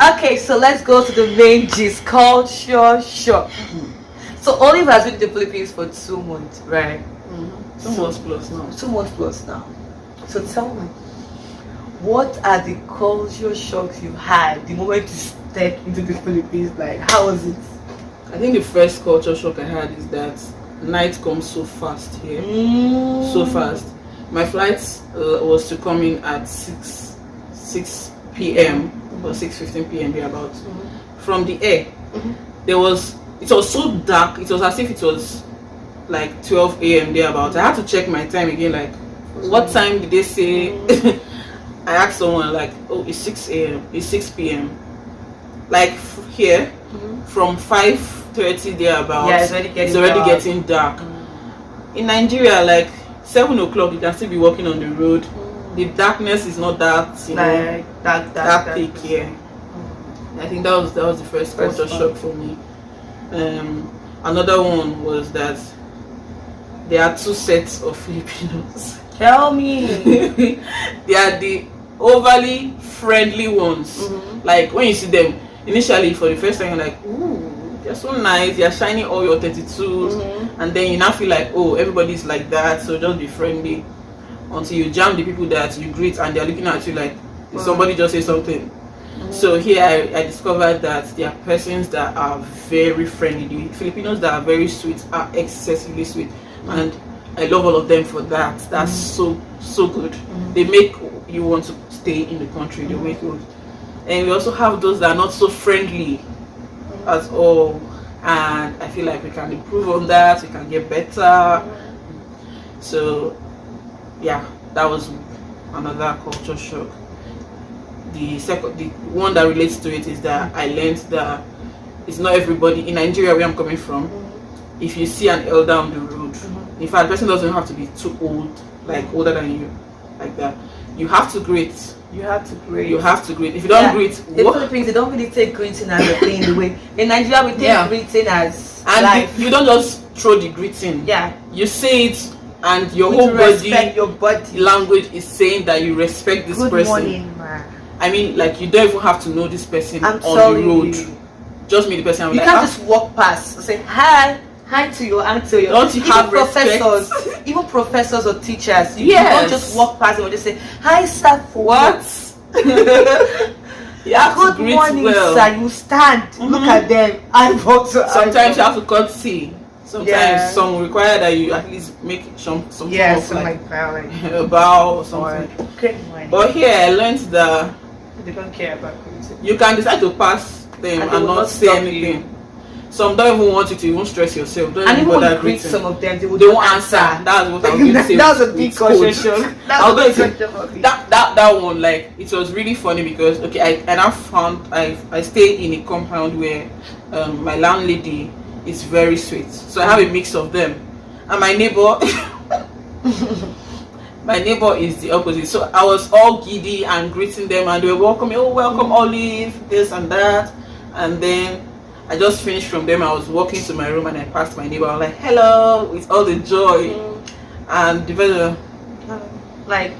Okay, so let's go to the main gist. Culture shock. So Olive has been in the Philippines for 2 months, right? 2 months plus now. 2 months plus now. So tell me, what are the culture shocks you had the moment you stepped into the Philippines? Like, how was it? I think the first culture shock I had is that night comes so fast here. So fast. My flight was to come in at 6 p.m. or 6:15 p.m. about. From the air, it was so dark. It was as if it was like 12 a.m. thereabout. I had to check my time again. Like, what time did they say? I asked someone like, oh, it's 6 a.m. It's 6 p.m. Like here, from 5:30 thereabout. Yeah, it's already getting dark. In Nigeria, like 7 o'clock, you can still be walking on the road. The darkness is not that, like that thick here. I think that was the first culture shock for me. Another one was that there are 2 sets of Filipinos. Tell me. They are the overly friendly ones. Like when you see them initially for the first time, you're like, ooh, they're so nice. They're shining all your 32s, and then you now feel like, oh, everybody's like that, so just be friendly. Until you jam the people that you greet and they're looking at you like, did somebody just say something? So here I discovered that there are persons that are very friendly. The Filipinos that are very sweet are excessively sweet, and I love all of them for that. That's so good. They make you want to stay in the country. They make you. And we also have those that are not so friendly at all, and I feel like we can improve on that. We can get better. So yeah, that was another culture shock. The one that relates to it is that I learned that it's not everybody in Nigeria, where I'm coming from. If you see an elder on the road, in fact, the person doesn't have to be too old, like older than you, like that. You have to greet. You have to greet. If you don't greet, in the Philippines, they don't really take greeting as a thing in the way. In Nigeria, we take greeting as life. You don't just throw the greeting. Yeah. You say it, and your With whole body language is saying that you respect this person. Good morning, ma. I mean, like, you don't even have to know this person on the road. Just meet the person. You can't just walk past and say hi to your auntie. Don't you have professors, even professors or teachers? You don't just walk past and just say hi, sir. What? You have Good to greet morning, well. sir. You stand, look at them, eyeball to Sometimes you have to courtesy. Sometimes some require that you at least make some form of like a bow or something. Good morning. But here I learned that they don't care about greeting. you can decide to pass them and not say anything. Some don't even want you to even stress yourself. Don't and even bother greet some of them. They won't answer. That's what I was going to say. That was a big culture shock. That one, like, it was really funny because I now found I stay in a compound where my landlady is very sweet. So I have a mix of them, and my neighbor. My neighbor is the opposite. So I was all giddy and greeting them, and they were welcoming. Oh, welcome, Olive, this and that. And then I just finished from them. I was walking to my room and I passed my neighbor. I was like, hello, with all the joy. And the person, like,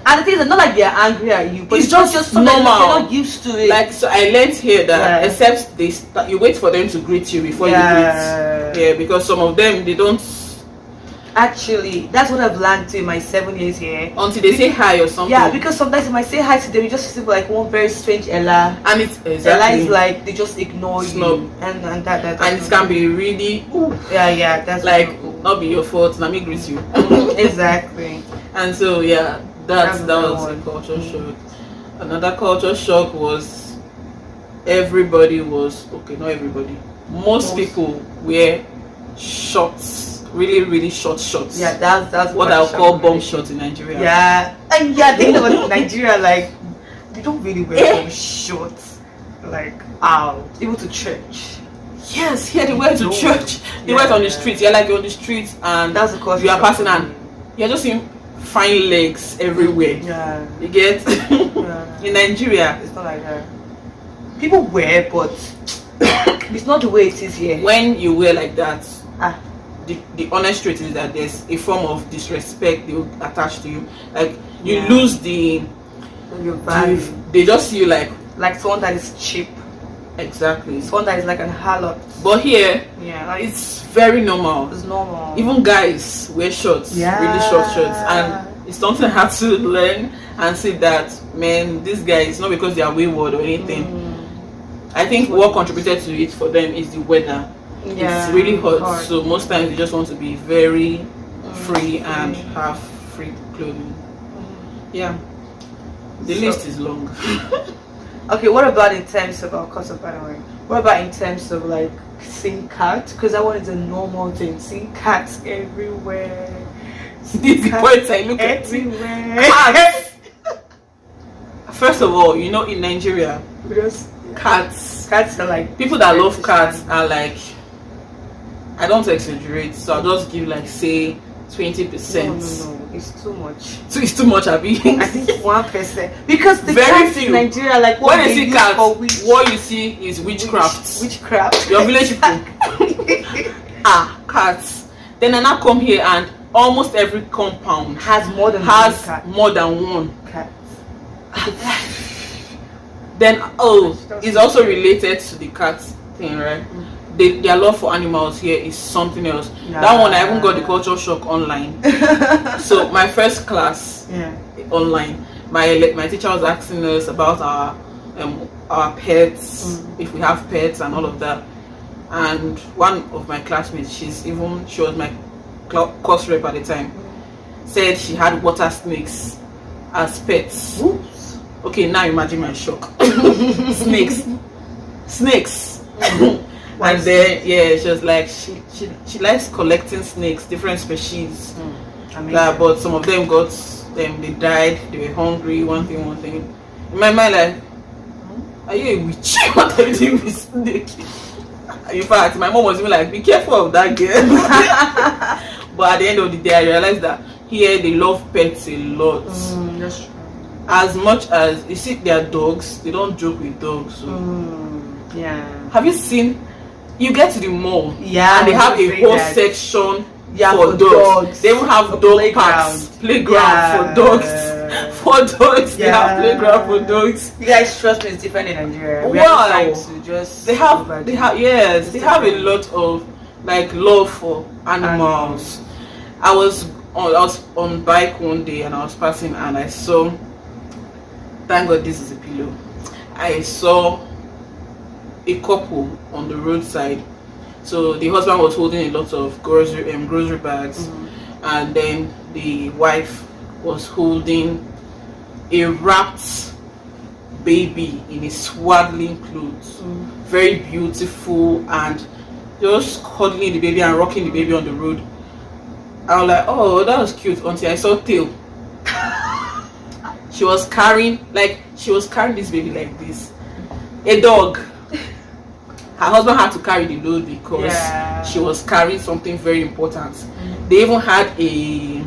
and the thing is, not like they're angry at you, but it's just normal. They're not used to it. Like, so I learned here that except you wait for them to greet you before you greet. Yeah, because some of them, they don't. Actually, that's what I've learned in my 7 years here. Until they say hi or something. Yeah, because sometimes if I say hi to them, you just feel like one very strange Ella. And it's Ella is like they just ignore you, and that and it can be really. Yeah, that's like not be your fault. Let me greet you. Exactly. And so that was a culture shock. Another culture shock was everybody was not everybody. Most people wear shorts. Really short shorts. Yeah, that's what I'll call bomb shorts in Nigeria. Yeah, and think about Nigeria, like we don't really wear bomb shorts like out, even to church. Yes, here they wear to church. They wear it on the streets. You're like on the streets and that's the cause you are passing and you're just seeing fine legs everywhere. Yeah, you get. In Nigeria, it's not like that. People wear, but it's not the way it is here. When you wear like that. The honest truth is that there's a form of disrespect they will attach to you. Like you lose the your value. They just see you like like someone that is cheap, Exactly. someone that is like an harlot. But here, Yeah, like it's very normal. it's normal. Even guys wear shorts, really short shorts, and it's something I had to learn and see that, man, this guy, it's not because they are wayward or anything. I think what contributed to it for them is the weather. It's really hot, so most times they just want to be very free and have free clothing. Yeah, the list is long. Okay, what about in terms of our cost of, by the way? What about in terms of like seeing cats? Because that one is a normal thing. Seeing cats everywhere. These points I look at Everywhere. cats. First of all, you know, in Nigeria, Because cats cats are like people that love cats are like, I don't exaggerate, so I'll just give like say 20%. No, it's too much. So it's too much, Abby. I think 1%. Because the Very cats few. in Nigeria, like what When they you see use cats, for what you see is witchcraft. Witchcraft. Your village people. Cats. Then I now come here and almost every compound has more than has one cat. more than one. Cats. Then it's also related to the cat thing, right? Their love for animals here is something else. That one I even got the culture shock online. So my first class online, my teacher was asking us about our pets, if we have pets and all of that. And one of my classmates, she was my course rep at the time, said she had water snakes as pets. Oops. Okay, now imagine my shock. snakes. And then she was like, she likes collecting snakes, different species. But some of them they died, they were hungry, one thing. In my mind, like, are you a witch? What are you doing with snake? In fact, my mom was even like, be careful of that girl. But at the end of the day, I realized that here they love pets a lot. That's true. As much as you see their dogs, they don't joke with dogs. So. Have you seen? You get to the mall, and they have a whole section for dogs. They even have dog parks, playground for dogs. For dogs, they have playground for dogs. You guys, trust me, it's different in Nigeria. Wow, they have a lot of like love for animals. I was on bike one day and I was passing and I saw. Thank God this is a pillow. I saw a couple on the roadside. So the husband was holding a lot of grocery bags, and then the wife was holding a wrapped baby in a swaddling clothes, very beautiful, and just cuddling the baby and rocking the baby on the road. I was like, oh, that was cute until I saw tail. She was carrying this baby like this. A dog. Her husband had to carry the load because she was carrying something very important. They even had a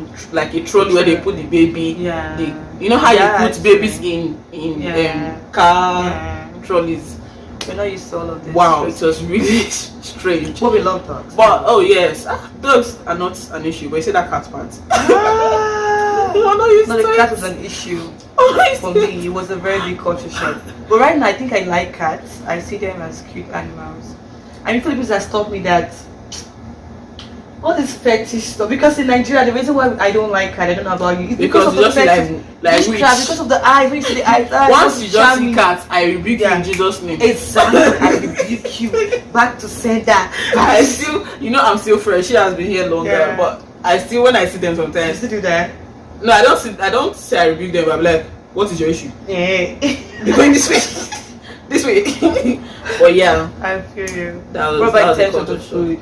trolley where they put the baby. You know how you put babies in car trolleys. We're not used to all of this. Wow, it was really strange. But we love dogs. But yes, dogs are not an issue. But you say that cat part. No, the cat was an issue for me. It was a very big culture shock. But right now, I think I like cats. I see them as cute animals. I mean, people that stop me that all this fetish stuff. Because in Nigeria, the reason why I don't like cat, I don't know about you, is because of the fetish. Like because of the eyes. When you see the eyes, once you just see cats, I rebuke you in Jesus' name. Exactly, I rebuke you. Back to sender. I'm still fresh. She has been here longer, but when I see them sometimes. You still do that? No, I don't say I rebuke them, but I'm like, what is your issue? You're going this way. This way. But yeah. I feel you. What about in terms of the food?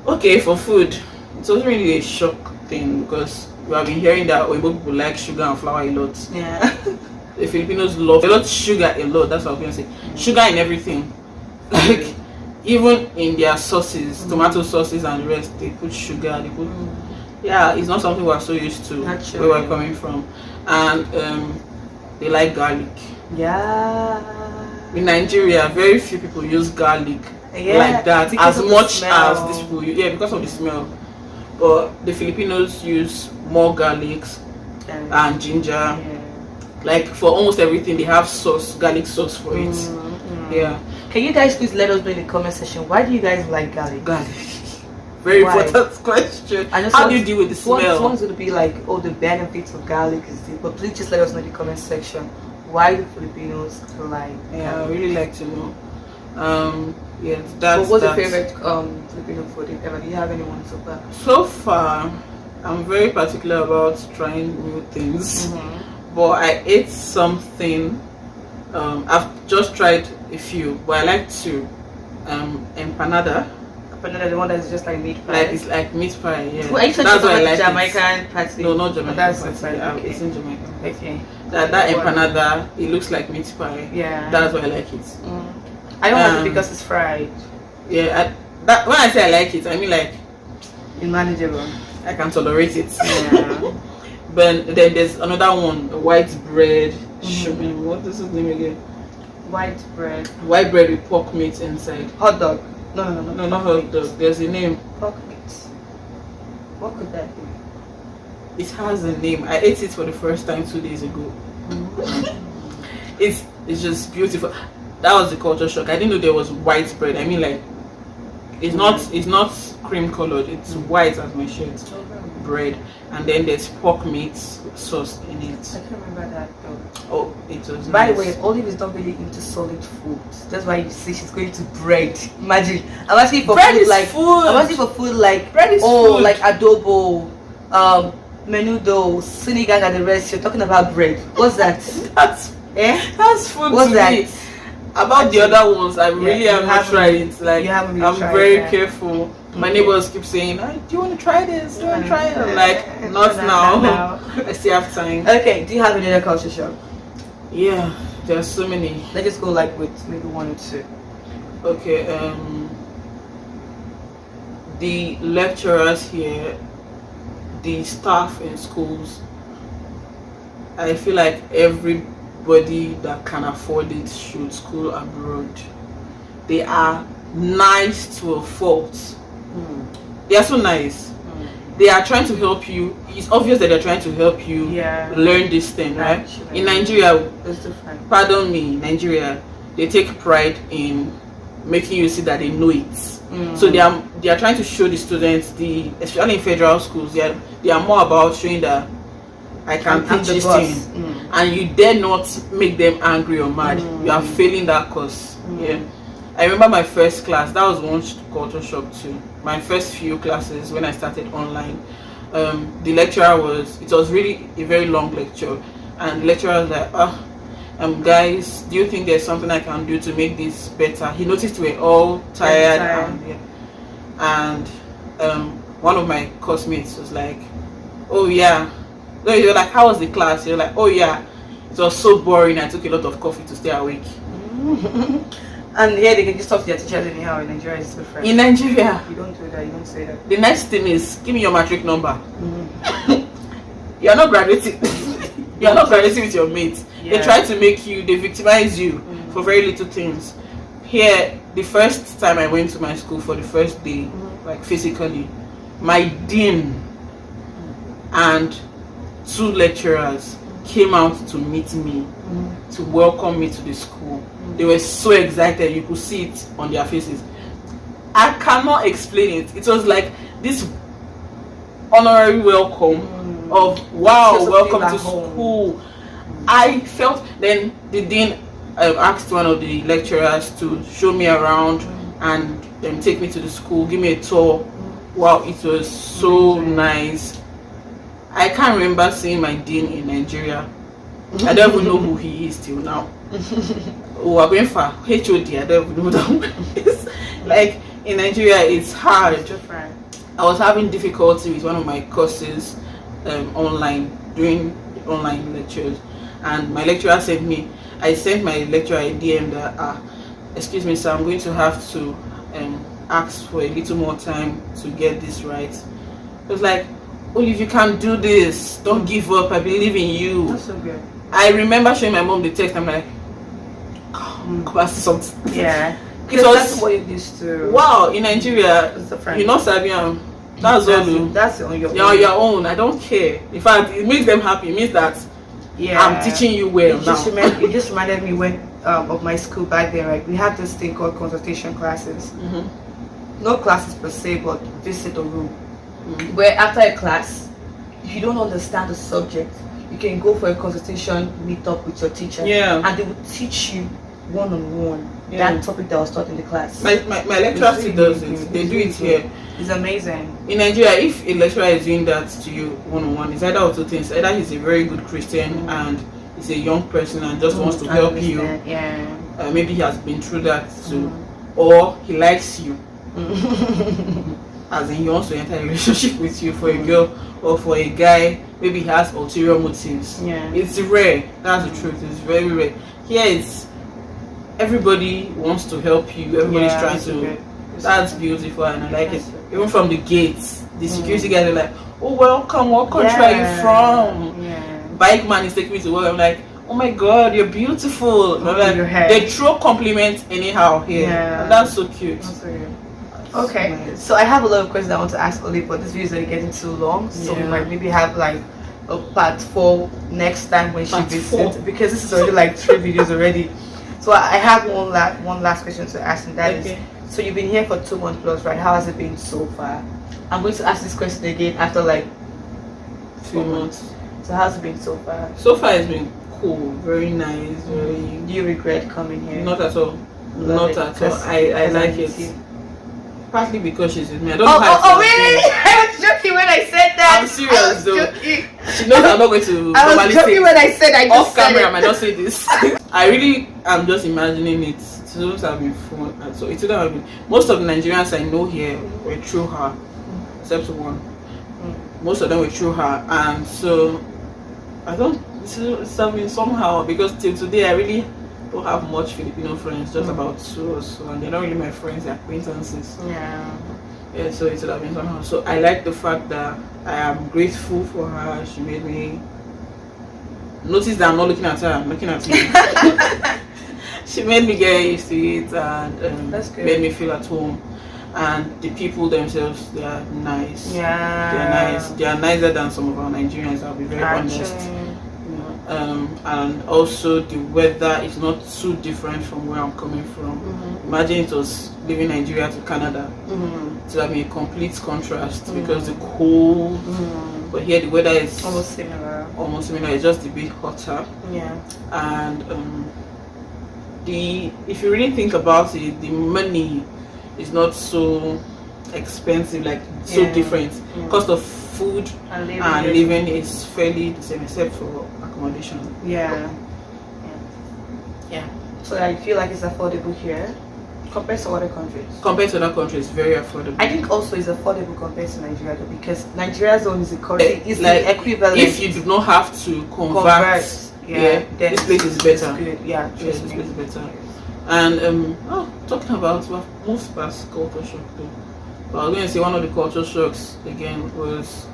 Okay, for food, it's also really a shock thing because we have been hearing that Oyibo people like sugar and flour a lot. The Filipinos love sugar a lot, that's what I'm going to say. Sugar in everything. Like, even in their sauces, tomato sauces and the rest, they put sugar, they put... it's not something we're so used to where we're coming from. And they like garlic. In Nigeria, very few people use garlic like that as much as these people use. Because of the smell. But the Filipinos use more garlics and ginger Like for almost everything, they have sauce, garlic sauce for it. Yeah. Can you guys please let us know in the comment section, why do you guys like garlic? Garlic. Very Why? important question. I just How want- do you deal with the smell? Someone's going to be like, oh, the benefits of garlic is this. But please just let us know in the comment section, why do Filipinos like Yeah, I garlic? really like to know. Yeah, So that's what's your that. favorite Filipino food, if ever? Do you have anyone so far? So far, I'm very particular about trying new things. But I ate something. I've just tried a few, but I like to empanada. Another the one that's just like meat pie. Like it's like meat pie. Yeah, Well, are you talking that's why I about like Jamaican patty? it. No, not Jamaican. That's patty. different, okay. It's in Jamaican. Okay. That empanada, it looks like meat pie. Yeah. That's why I like it. I don't like it Um, because it's fried. Yeah, that when I say I like it, I mean like It's manageable. I can tolerate it. Yeah. But then there's another one, white bread. What is his name again? White bread. White bread with pork meat inside. Hot dog. No. No, not hot dog. There's a name. Pork meat. What could that be? It has a name. I ate it for the first time 2 days ago. It's just beautiful. That was the culture shock. I didn't know there was white bread. I mean, like it's not cream colored. It's white as my shirt. Bread, and then there's pork meat sauce in I it. can't remember that though. Oh, it was By the nice. way, Olive is not really into solid food. That's why you see she's going to bread. Imagine. I'm asking for Bread food is like food. I'm asking for food like Bread is food. like adobo, menudo, sinigang and the rest. You're talking about bread. What's that? That's food What's to that? me. About the other ones, I really you have not haven't- tried it. Like you haven't really I'm tried very that. careful. My Okay. neighbors keep saying, "Do you want to try this? Do you want to try it?" I'm like, not Not now. now. I still have time. Okay, do you have any other culture shock? Yeah, there's so many. Let's just go like with maybe 1 or 2. Okay, the lecturers here, the staff in schools, I feel like everybody that can afford it should school abroad. They are nice to a fault. They are so nice. They are trying to help you. It's obvious that they're trying to help you Yeah. learn this thing, right? Actually. In Nigeria, It's different. pardon me, Nigeria, they take pride in making you see that they know it. So they are trying to show the students, especially in federal schools, they are more about showing that I can I'm teach the this boss. thing, and you dare not make them angry or mad. You are failing that course. Yeah, I remember my first class. That was one culture shock too. My first few classes when I started online, the lecturer it was really a very long lecture, and the lecturer was like, guys, do you think there's something I can do to make this better? He noticed we're all tired, and one of my classmates was like, oh yeah. No, you're like, how was the class? You're like, oh yeah, it was so boring. I took a lot of coffee to stay awake. And here they can just talk to their teachers anyhow. In Nigeria, it's different. In Nigeria, You don't do that. You don't say that. the next thing is, give me your matric number. You're not graduating. You're not graduating with your mates. Yeah. They try to make you, they victimize you for very little things. Here, the first time I went to my school for the first day, like physically, my dean and 2 lecturers came out to meet me, to welcome me to the school. They were so excited, you could see it on their faces. I cannot explain it. It was like this honorary welcome of wow, Just to welcome feel to at home. school. I felt, then the dean asked one of the lecturers to show me around and then take me to the school, give me a tour. Wow, it was so nice. I can't remember seeing my dean in Nigeria. I don't even know who he is till now. We're going for HOD. I don't even know that one is. Like in Nigeria, it's hard. It's different. I was having difficulty with one of my courses online, doing the online lectures, and my lecturer sent me. I sent my lecturer a DM that, excuse me, sir, I'm going to have to ask for a little more time to get this right. It was like, Olive, you can do this. Don't give up. I believe in you. That's so good. I remember showing my mom the text. I'm like, come ask something. Yeah. It Because was that's what you used to. wow. In Nigeria, It's different. you're not Sabian. That's all. That's on your You're on your own. I don't care. In fact, it makes them happy. It means that Yeah. I'm teaching you well It now. just reminded me when of my school back then, right? We had this thing called consultation classes. No classes per se, but visit a room. Where after a class, if you don't understand the subject, you can go for a consultation meet up with your teacher. Yeah. And they will teach you one-on-one Yeah. that topic that was taught in the class. My lecturer still does it. They do it here. It's amazing. In Nigeria, if a lecturer is doing that to you one-on-one, it's either of two things. Either he's a very good Christian and he's a young person and just wants to I help you. understand. Yeah. Maybe he has been through that too. Or he likes you. As in he wants to enter a relationship with you. For a girl or for a guy, maybe he has ulterior motives. Yeah. It's rare. That's the truth. It's very rare. Here it's everybody wants to help you. Everybody's trying to. That's beautiful and I like it. Even from the gates, the security guys are like, "Oh, welcome. What country are you from?" Yeah. Bike man is taking me to work. I'm like, "Oh my God, you're beautiful." Like, your hair. they throw compliments anyhow here. Yeah. And that's so cute. Okay, Nice. so I have a lot of questions I want to ask Oli, but this video is already getting too long, so we Yeah. might maybe have like a part 4 next time when she Part visits, 4. because this is already like 3 videos already. So I have one last question to ask, and that is, so you've been here for 2 months plus, right? How has it been so far? I'm going to ask this question again after like 2 months. So how's it been so far? So far it's been cool, very nice, very Do you regret coming here? not at all. Love Not it, at all. 'cause I like miss it. you. Partly because she's with me. I don't Oh, know how oh, to really? I was joking when I said that. I'm serious, I was though. joking. She knows I'm not going to I was normally joking say when I said I just off said camera. I it. might not say this. I really am just imagining it. It would have been fun. And so it would have been. Most of the Nigerians I know here were through her, except one. Most of them were through her, and so I don't. It's been somehow because till today I really don't have much Filipino friends. Just about 2 or so, and they're not really my friends. They're acquaintances. Yeah. Yeah, so it would have been somehow. So I like the fact that I am grateful for her. She made me notice that I'm not looking at her, I'm looking at me. She made me get used to it and That's good. made me feel at home. And the people themselves, they are nice. Yeah. They are nice. They are nicer than some of our Nigerians, I'll be very honest. Actually. You know, and also the weather is not too different from where I'm coming from. Imagine it was leaving Nigeria to Canada. It would have been a complete contrast because the cold, but here the weather is Almost similar. almost similar. It's just a bit hotter, Yeah. and if you really think about it, the money is not so expensive, like so Yeah. different. Yeah. Cost of food And and living is fairly the same except for accommodation. Yeah. Yeah. So I feel like it's affordable here compared to other countries. Compared to other countries, very affordable. I think also it's affordable compared to Nigeria though, because Nigeria's own is a currency is Like, the equivalent. if you do not have to convert, then this place is it's better. good. Yeah, Yes, trust this me. place is better. And talking about most past culture shock though. But I was going to say one of the culture shocks again was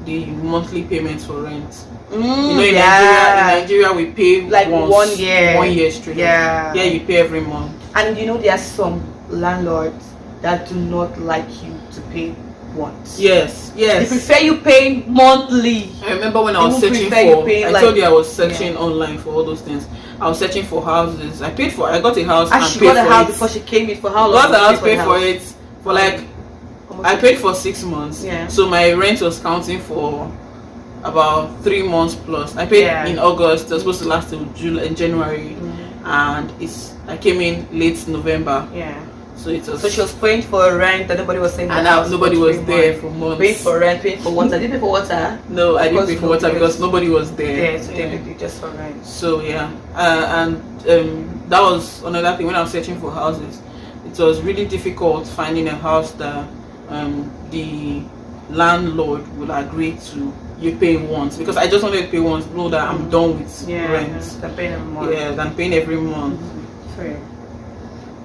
the monthly payments for rent. You know, in Nigeria we pay like once, 1 year. 1 year straight. Yeah. Yeah, you pay every month. And you know there are some landlords that do not like you to pay once. Yes, They yes. prefer you paying monthly. I remember when I was Even searching prefer you for. paying, I like- told you I was searching online for all those things. I was searching for houses. I got a house And and she paid got a for house it. before she came in for how long? Got the did you house, pay paid the for house? it for like Almost I paid for 6 months. Yeah. So my rent was counting for about 3 months plus. I paid Yeah. in August. It was supposed to last till January, and I came in late November. Yeah. So it was. So she was paying for rent and nobody was saying and the now house nobody for was 3 there months. for months. Paying for rent, paying for water. Did you pay for water? No, I didn't Because pay for water because nobody was there. Yeah, so they just for rent. So yeah, and that was another thing when I was searching for houses. It was really difficult finding a house that the landlord would agree to you paying once, because I just wanted to pay once, know that I'm done with rent. They're paying every month. Yeah, than paying every month. Fair.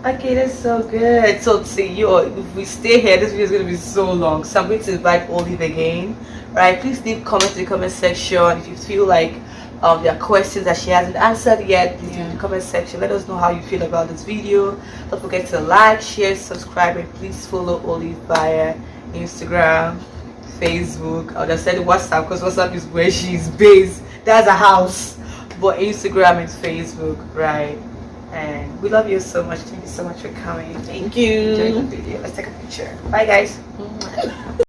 Okay, that's so good. So see if we stay here, this video is gonna be so long. So I'm going to invite Olive again. Right? Please leave comments in the comment section if you feel like there are questions that she hasn't answered yet. Please leave in the comment section. Let us know how you feel about this video. Don't forget to like, share, subscribe, and please follow Olive via Instagram, Facebook. I'll just send WhatsApp because WhatsApp is where she's based. That's a house. But Instagram and Facebook, right? And we love you so much. Thank you so much for coming. Thank you. Enjoy the video. Let's take a picture. Bye, guys.